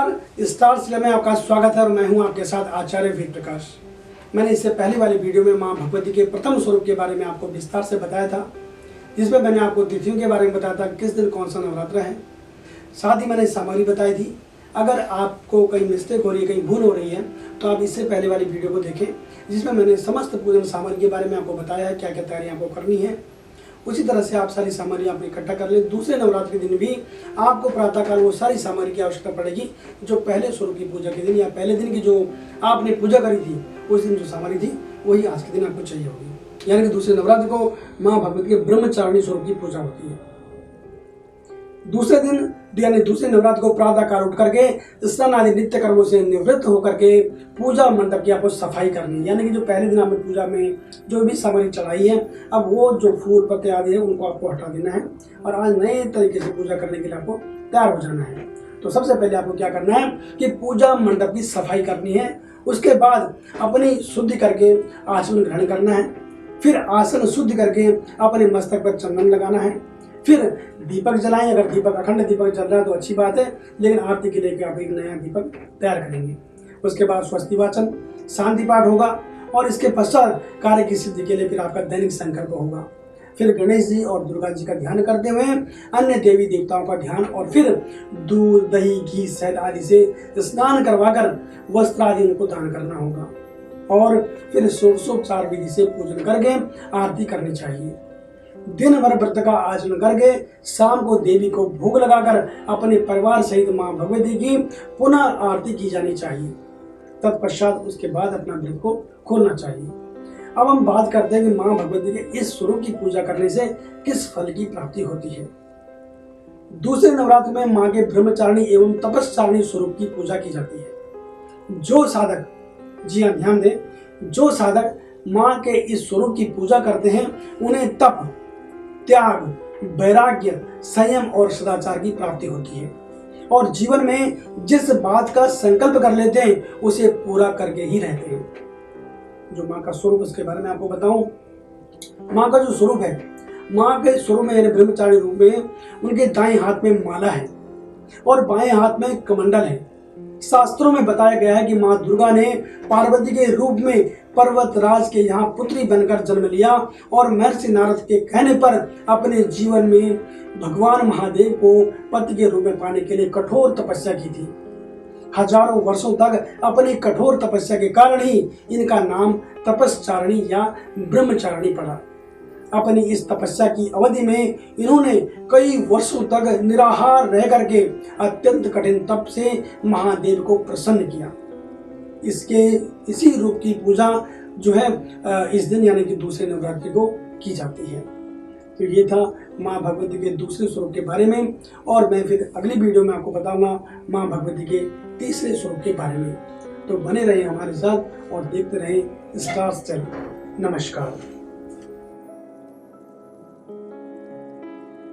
नमस्कार, star cinema में आपका स्वागत है और मैं हूं आपके साथ आचार्य वेद प्रकाश। मैंने इससे पहले वाली वीडियो में मां भगवती के प्रथम स्वरूप के बारे में आपको विस्तार से बताया था, जिसमें मैंने आपको तिथियों के बारे में बताया था, किस दिन कौन सा नवरात्र है। साथ ही मैंने सामग्री बताई थी। अगर आपको कहीं मिस्टेक हो रही है, कहीं भूल हो रही है, तो आप इससे पहले वाली वीडियो को देखें, जिसमें मैंने समस्त पूजन सामग्री के बारे में आपको बताया है, क्या क्या तैयारी आपको करनी है। उसी तरह से आप सारी सामग्री आप इकट्ठा कर लें। दूसरे नवरात्र के दिन भी आपको प्रातःकाल वो सारी सामग्री की आवश्यकता पड़ेगी जो पहले स्वरूप की पूजा के दिन या पहले दिन की जो आपने पूजा करी थी, उस दिन जो सामग्री थी वही आज के दिन आपको चाहिए होगी। यानी कि दूसरे नवरात्र को माँ भगवती के ब्रह्मचारिणी स्वरूप की पूजा होती है। दूसरे दिन यानी दूसरे नवरात्र को प्रातःकाल उठ करके स्नान आदि नित्य कर्मों से निवृत्त होकर के पूजा मंडप की आपको सफाई करनी है। यानी कि जो पहले दिन आपने पूजा में जो भी सामग्री चढ़ाई है, अब वो जो फूल पत्ते आदि है उनको आपको हटा देना है और आज नए तरीके से पूजा करने के लिए आपको तैयार हो जाना है। तो सबसे पहले आपको क्या करना है कि पूजा मंडप की सफाई करनी है। उसके बाद अपनी शुद्धि करके आसन ग्रहण करना है। फिर आसन शुद्ध करके अपने मस्तक पर चंदन लगाना है। फिर दीपक जलाएं। अगर दीपक अखंड दीपक जल रहा है तो अच्छी बात है, लेकिन आरती के लिए आप एक नया दीपक तैयार करेंगे। उसके बाद स्वस्ति वाचन, शांति पाठ होगा और इसके पश्चात कार्य की सिद्धि के लिए फिर आपका दैनिक संकल्प होगा। फिर गणेश जी और दुर्गा जी का ध्यान करते हुए अन्य देवी देवताओं का ध्यान और फिर दूध, दही, घी, शहद आदि से स्नान करवाकर वस्त्र आदि उनको दान करना होगा और फिर षोडशोपचार विधि से पूजन करके आरती करनी चाहिए। दिन भर व्रत का आचरण करके शाम को देवी को भोग लगाकर अपने परिवार सहित मां भगवती की पुनः आरती की जानी चाहिए। तत्पश्चात उसके बाद अपना व्रत को खोलना चाहिए। अब हम बात करते हैं कि मां भगवती के इस स्वरूप की पूजा करने से किस फल की प्राप्ति होती है। दूसरे नवरात्र में मां के ब्रह्मचारिणी एवं तपस्चारिणी स्वरूप की पूजा की जाती है। जो साधक, जी हाँ ध्यान दें, जो साधक मां के इस स्वरूप की पूजा करते हैं उन्हें तप, त्याग, वैराग्य, संयम और सदाचार की प्राप्ति होती है और जीवन में जिस बात का संकल्प कर लेते हैं उसे पूरा करके ही रहते हैं। जो मां का स्वरूप, उसके बारे में आपको बताऊं। मां का जो स्वरूप है, मां के स्वरूप में यानी ब्रह्मचारिणी रूप में उनके दाएं हाथ में माला है और बाएं हाथ में कमंडल है। शास्त्रों में बताया गया है कि मां दुर्गा ने पार्वती के रूप में पर्वतराज के यहाँ पुत्री बनकर जन्म लिया और महर्षि नारद के कहने पर अपने जीवन में भगवान महादेव को पति के रूप में पाने के लिए कठोर तपस्या की थी। हजारों वर्षों तक अपनी कठोर तपस्या के कारण ही इनका नाम तपस्चारिणी या ब्रह्मचारिणी पड़ा। अपनी इस तपस्या की अवधि में इन्होंने कई वर्षों तक निराहार रह करके अत्यंत कठिन तप से महादेव को प्रसन्न किया। इसी रूप की पूजा जो है इस दिन यानी कि दूसरे नवरात्रि को की जाती है। तो ये था माँ भगवती के दूसरे स्वरूप के बारे में और मैं फिर अगली वीडियो में आपको बताऊंगा माँ भगवती के तीसरे स्वरूप के बारे में। तो बने रहे हमारे साथ और देखते रहे स्टार चैनल। नमस्कार।